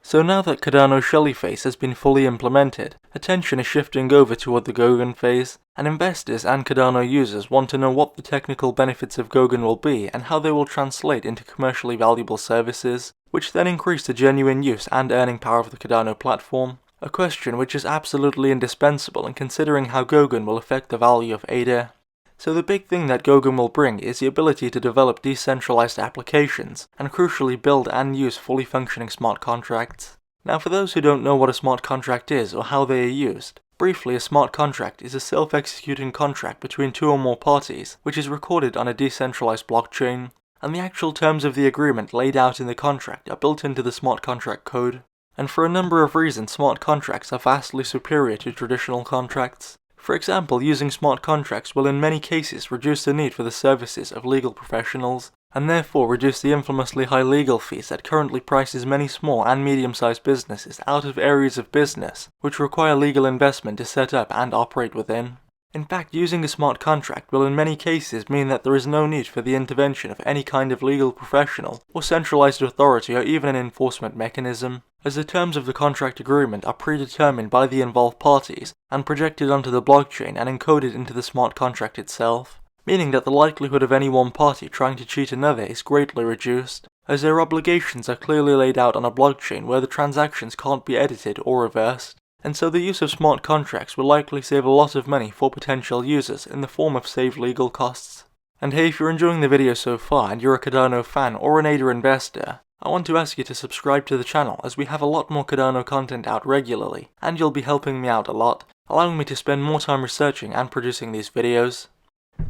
So now that Cardano Shelly phase has been fully implemented, attention is shifting over toward the Goguen phase, and investors and Cardano users want to know what the technical benefits of Goguen will be and how they will translate into commercially valuable services, which then increase the genuine use and earning power of the Cardano platform. A question which is absolutely indispensable in considering how Goguen will affect the value of ADA. So the big thing that Goguen will bring is the ability to develop decentralized applications, and crucially build and use fully functioning smart contracts. Now for those who don't know what a smart contract is or how they are used, briefly a smart contract is a self-executing contract between two or more parties, which is recorded on a decentralized blockchain, and the actual terms of the agreement laid out in the contract are built into the smart contract code. And for a number of reasons, smart contracts are vastly superior to traditional contracts. For example, using smart contracts will in many cases reduce the need for the services of legal professionals, and therefore reduce the infamously high legal fees that currently prices many small and medium-sized businesses out of areas of business which require legal investment to set up and operate within. In fact, using a smart contract will in many cases mean that there is no need for the intervention of any kind of legal professional, or centralized authority, or even an enforcement mechanism, as the terms of the contract agreement are predetermined by the involved parties and projected onto the blockchain and encoded into the smart contract itself, meaning that the likelihood of any one party trying to cheat another is greatly reduced, as their obligations are clearly laid out on a blockchain where the transactions can't be edited or reversed. And so the use of smart contracts will likely save a lot of money for potential users in the form of saved legal costs. And hey, if you're enjoying the video so far and you're a Cardano fan or an ADA investor, I want to ask you to subscribe to the channel as we have a lot more Cardano content out regularly, and you'll be helping me out a lot, allowing me to spend more time researching and producing these videos.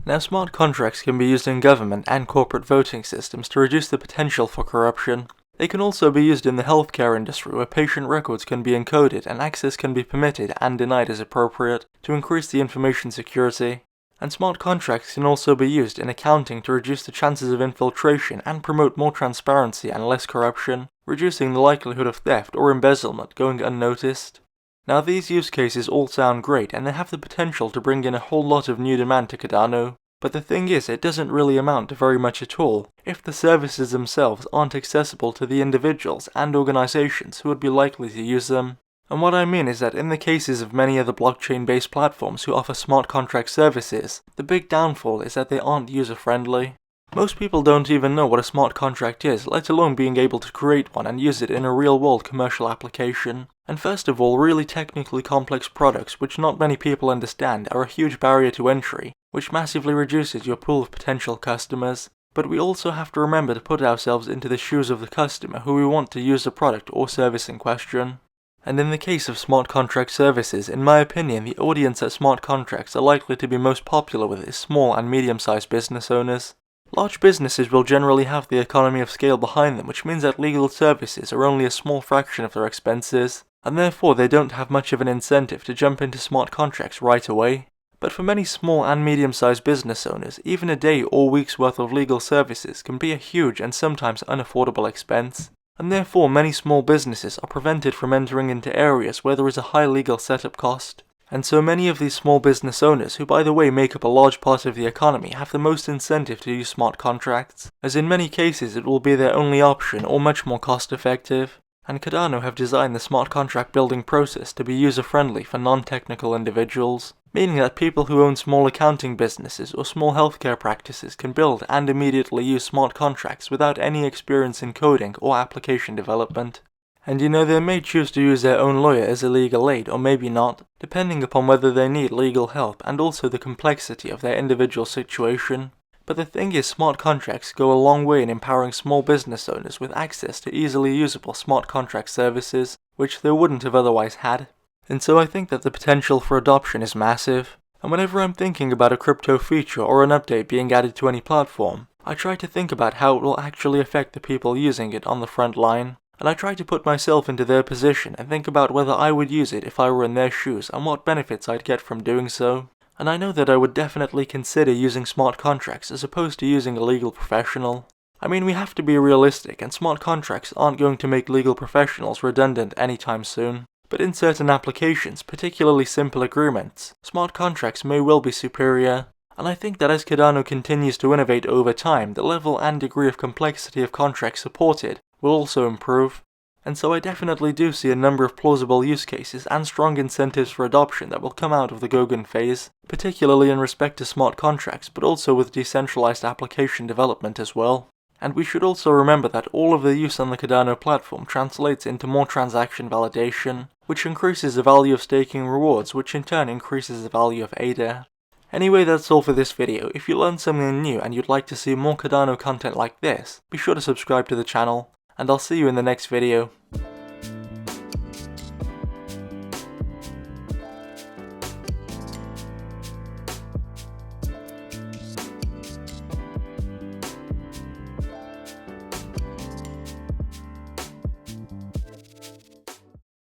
Now, smart contracts can be used in government and corporate voting systems to reduce the potential for corruption. They can also be used in the healthcare industry where patient records can be encoded and access can be permitted and denied as appropriate to increase the information security. And smart contracts can also be used in accounting to reduce the chances of infiltration and promote more transparency and less corruption, reducing the likelihood of theft or embezzlement going unnoticed. Now these use cases all sound great and they have the potential to bring in a whole lot of new demand to Cardano. But the thing is, it doesn't really amount to very much at all if the services themselves aren't accessible to the individuals and organizations who would be likely to use them. And what I mean is that in the cases of many other blockchain-based platforms who offer smart contract services, the big downfall is that they aren't user-friendly. Most people don't even know what a smart contract is, let alone being able to create one and use it in a real-world commercial application. And first of all, really technically complex products which not many people understand are a huge barrier to entry, which massively reduces your pool of potential customers. But we also have to remember to put ourselves into the shoes of the customer who we want to use the product or service in question. And in the case of smart contract services, in my opinion, the audience that smart contracts are likely to be most popular with is small and medium-sized business owners. Large businesses will generally have the economy of scale behind them, which means that legal services are only a small fraction of their expenses, and therefore they don't have much of an incentive to jump into smart contracts right away. But for many small and medium-sized business owners, even a day or week's worth of legal services can be a huge and sometimes unaffordable expense, and therefore many small businesses are prevented from entering into areas where there is a high legal setup cost. And so many of these small business owners, who by the way make up a large part of the economy, have the most incentive to use smart contracts, as in many cases it will be their only option or much more cost effective. And Cardano have designed the smart contract building process to be user-friendly for non-technical individuals, meaning that people who own small accounting businesses or small healthcare practices can build and immediately use smart contracts without any experience in coding or application development. And they may choose to use their own lawyer as a legal aid or maybe not, depending upon whether they need legal help and also the complexity of their individual situation. But the thing is, smart contracts go a long way in empowering small business owners with access to easily usable smart contract services, which they wouldn't have otherwise had. And so I think that the potential for adoption is massive. And whenever I'm thinking about a crypto feature or an update being added to any platform, I try to think about how it will actually affect the people using it on the front line. And I try to put myself into their position and think about whether I would use it if I were in their shoes and what benefits I'd get from doing so. And I know that I would definitely consider using smart contracts as opposed to using a legal professional. I mean, we have to be realistic, and smart contracts aren't going to make legal professionals redundant anytime soon. But in certain applications, particularly simple agreements, smart contracts may well be superior. And I think that as Cardano continues to innovate over time, the level and degree of complexity of contracts supported will also improve. and so I definitely do see a number of plausible use cases and strong incentives for adoption that will come out of the Goguen phase, particularly in respect to smart contracts, but also with decentralized application development as well. And we should also remember that all of the use on the Cardano platform translates into more transaction validation, which increases the value of staking rewards, which in turn increases the value of ADA. Anyway, that's all for this video. If you learned something new and you'd like to see more Cardano content like this, be sure to subscribe to the channel, and I'll see you in the next video.